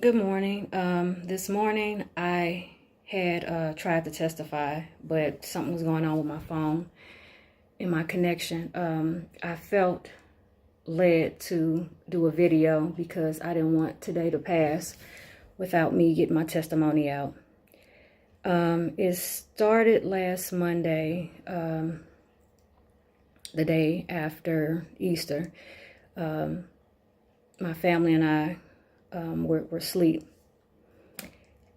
Good morning. This morning I had tried to testify, but something was going on with my phone and my connection. I felt led to do a video because I didn't want today to pass without me getting my testimony out. It started last Monday, the day after Easter. My family and I were asleep.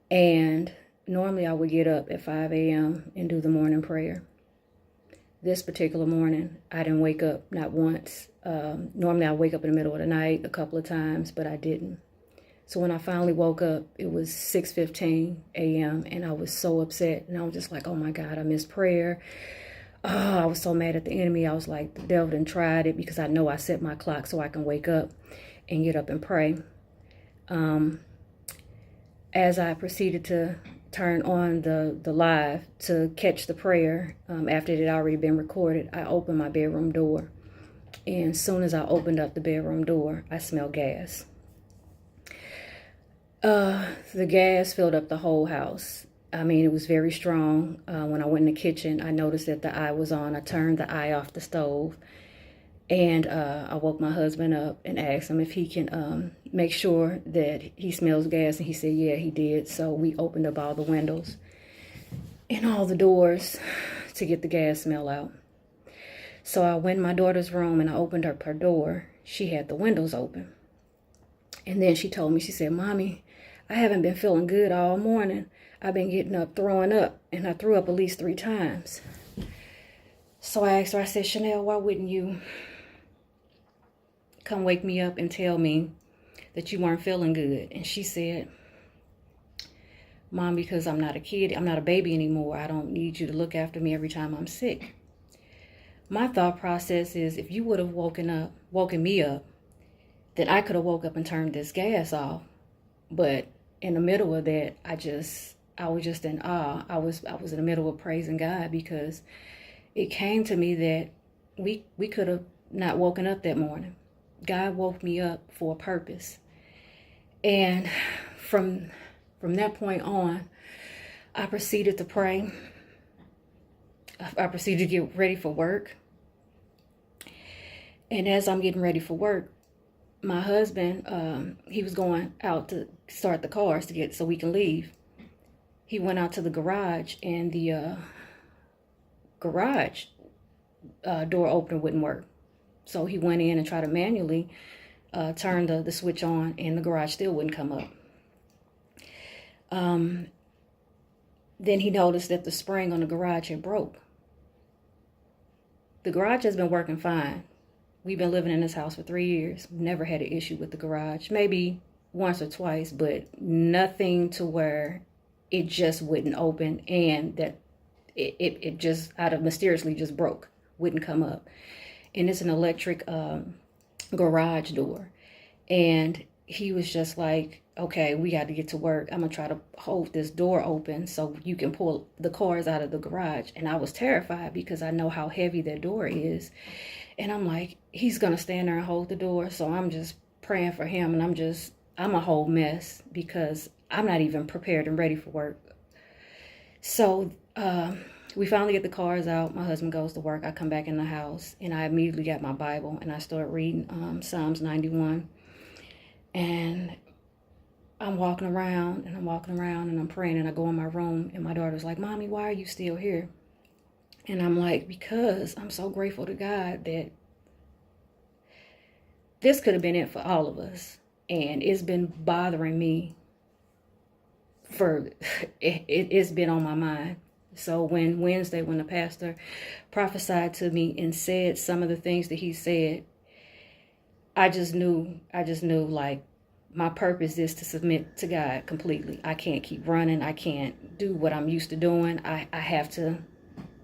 And normally I would get up at 5 a.m. and do the morning prayer. This particular morning, I didn't wake up, not once. Normally I wake up in the middle of the night a couple of times, but I didn't. So when I finally woke up, it was 6:15 a.m. and I was so upset. And I was just like, oh my God, I missed prayer. Oh, I was so mad at the enemy. I was like, the devil done tried it because I know I set my clock so I can wake up and get up and pray. As I proceeded to turn on the live to catch the prayer, after it had already been recorded, I opened my bedroom door. And as soon as I opened up the bedroom door, I smelled gas. The gas filled up the whole house. I mean, it was very strong. When I went in the kitchen, I noticed that the eye was on. I turned the eye off the stove. And I woke my husband up and asked him if he can make sure that he smells gas. And he said, yeah, he did. So we opened up all the windows and all the doors to get the gas smell out. So I went in my daughter's room and I opened up her door. She had the windows open. And then she told me, she said, Mommy, I haven't been feeling good all morning. I've been getting up, throwing up, and I threw up at least 3 times. So I asked her, I said, Chanel, why wouldn't you come wake me up and tell me that you weren't feeling good? And she said, Mom, because I'm not a kid, I'm not a baby anymore. I don't need you to look after me every time I'm sick. My thought process is, if you would have woken me up, then I could have woke up and turned this gas off. But in the middle of that, I was just in awe. I was in the middle of praising God because it came to me that we could have not woken up that morning. God woke me up for a purpose. And from that point on, I proceeded to pray. I proceeded to get ready for work. And as I'm getting ready for work, my husband, he was going out to start the cars so we can leave. He went out to the garage and the garage door opener wouldn't work. So he went in and tried to manually turn the switch on, and the garage still wouldn't come up. Then he noticed that the spring on the garage had broke. The garage has been working fine. We've been living in this house for 3 years. Never had an issue with the garage. Maybe once or twice, but nothing to where it just wouldn't open and that it just mysteriously just broke, wouldn't come up. And it's an electric garage door. And he was just like, okay, we got to get to work. I'm going to try to hold this door open so you can pull the cars out of the garage. And I was terrified because I know how heavy that door is. And I'm like, he's going to stand there and hold the door. So I'm just praying for him. And I'm a whole mess because I'm not even prepared and ready for work. So we finally get the cars out. My husband goes to work. I come back in the house and I immediately got my Bible and I start reading Psalms 91. And I'm walking around and I'm praying, and I go in my room and my daughter's like, Mommy, why are you still here? And I'm like, because I'm so grateful to God that this could have been it for all of us. And it's been bothering me it's been on my mind. So when the pastor prophesied to me and said some of the things that he said, I just knew like my purpose is to submit to God completely. I can't keep running. I can't do what I'm used to doing. I have to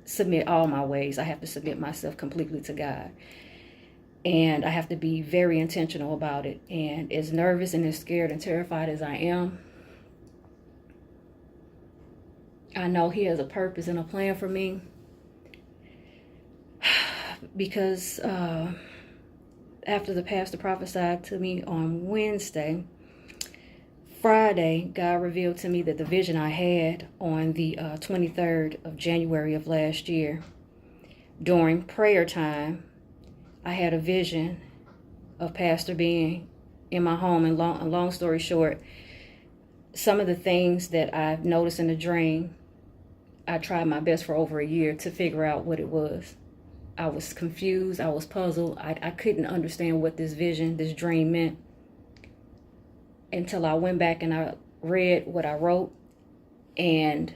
submit all my ways. I have to submit myself completely to God. And I have to be very intentional about it. And as nervous and as scared and terrified as I am, I know he has a purpose and a plan for me. Because after the pastor prophesied to me on Wednesday, Friday, God revealed to me that the vision I had on the 23rd of January of last year, during prayer time, I had a vision of Pastor being in my home. And long story short, some of the things that I've noticed in the dream, I tried my best for over a year to figure out what it was. I was confused. I was puzzled. I couldn't understand what this vision, this dream meant, until I went back and I read what I wrote and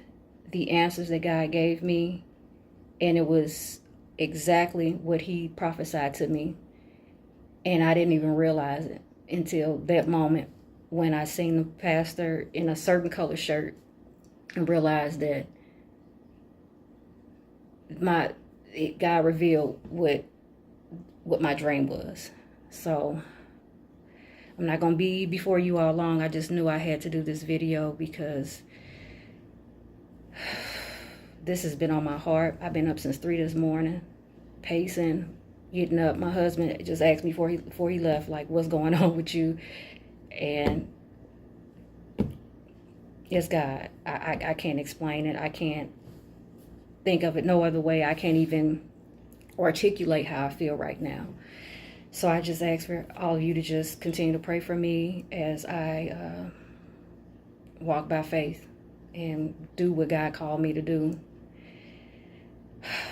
the answers that God gave me. And it was exactly what he prophesied to me. And I didn't even realize it until that moment when I seen the pastor in a certain color shirt and realized that God revealed what my dream was. So I'm not gonna be before you all long. I just knew I had to do this video because this has been on my heart. I've been up since 3 this morning, pacing, getting up. My husband just asked me before he left, like, what's going on with you? And it's God. I can't explain it. I can't think of it no other way. I can't even articulate how I feel right now. So I just ask for all of you to just continue to pray for me as I walk by faith and do what God called me to do.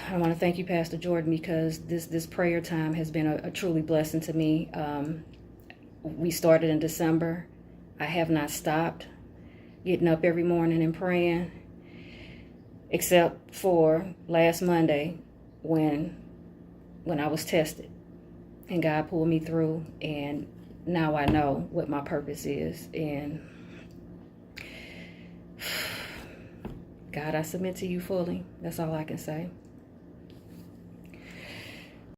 I want to thank you, Pastor Jordan, because this prayer time has been a truly blessing to me. We started in December. I have not stopped getting up every morning and praying, except for last Monday when I was tested and God pulled me through, and now I know what my purpose is. And God, I submit to you fully. That's all I can say.